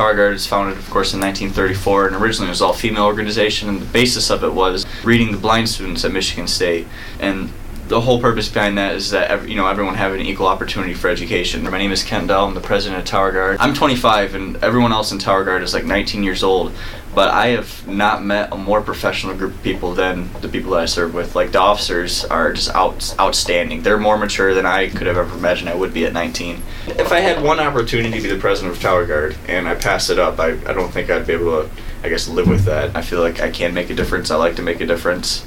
Tower Guard is founded, of course, in 1934, and originally it was all female organization, and the basis of it was reading the blind students at Michigan State. And the whole purpose behind that is that everyone having an equal opportunity for education. My name is Kent Dell. I'm the president of Tower Guard. I'm 25, and everyone else in Tower Guard is like 19 years old. But I have not met a more professional group of people than the people that I serve with. Like, the officers are just outstanding. They're more mature than I could have ever imagined I would be at 19. If I had one opportunity to be the president of Tower Guard and I pass it up, I don't think I'd be able to, live with that. I feel like I can make a difference. I like to make a difference.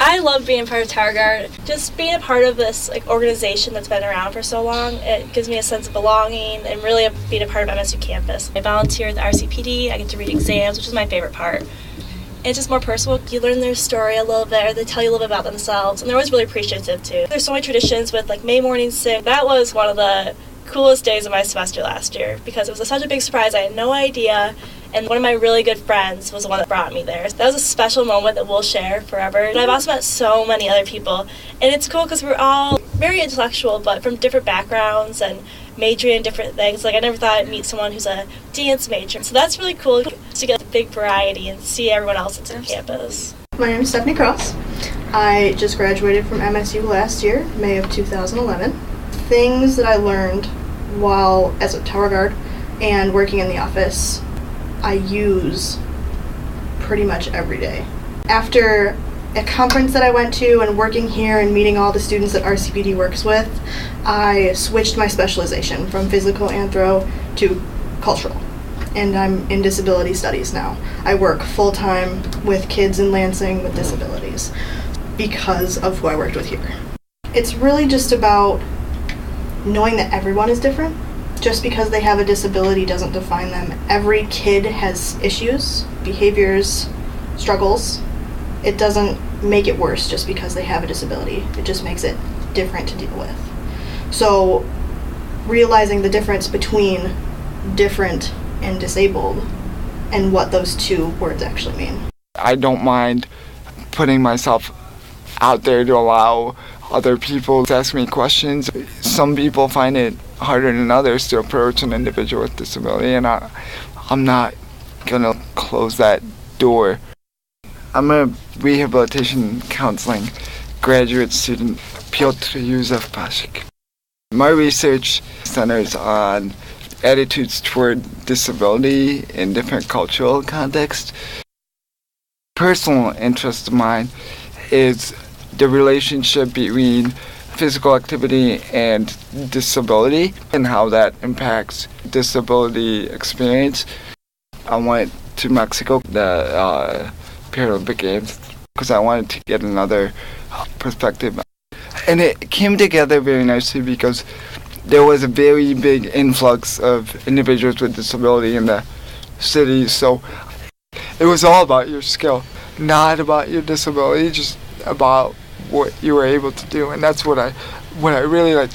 I love being part of Tower Guard. Just being a part of this organization that's been around for so long, it gives me a sense of belonging and really being a part of MSU campus. I volunteer at the RCPD. I get to read exams, which is my favorite part. And it's just more personal. You learn their story a little bit, or they tell you a little bit about themselves, and they're always really appreciative too. There's so many traditions with May morning sing. That was one of the coolest days of my semester last year because it was such a big surprise. I had no idea. And one of my really good friends was the one that brought me there. That was a special moment that we'll share forever. And I've also met so many other people. And it's cool because we're all very intellectual, but from different backgrounds and majoring in different things. I never thought I'd meet someone who's a dance major. So that's really cool to get a big variety and see everyone else that's on campus. My name is Stephanie Cross. I just graduated from MSU last year, May of 2011. Things that I learned while as a Tower Guard and working in the office, I use pretty much every day. After a conference that I went to and working here and meeting all the students that RCPD works with, I switched my specialization from physical anthro to cultural. And I'm in disability studies now. I work full-time with kids in Lansing with disabilities because of who I worked with here. It's really just about knowing that everyone is different. Just because they have a disability doesn't define them. Every kid has issues, behaviors, struggles. It doesn't make it worse just because they have a disability. It just makes it different to deal with. So realizing the difference between different and disabled and what those two words actually mean. I don't mind putting myself out there to allow other people to ask me questions. Some people find it harder than others to approach an individual with disability, and I'm not gonna close that door. I'm a rehabilitation counseling graduate student, Piotr Józef Pasik. My research centers on attitudes toward disability in different cultural contexts. Personal interest of mine is the relationship between physical activity and disability and how that impacts disability experience. I went to Mexico, the Paralympic Games, because I wanted to get another perspective. And it came together very nicely because there was a very big influx of individuals with disability in the city. So it was all about your skill, not about your disability, just about what you were able to do. And that's what I really like.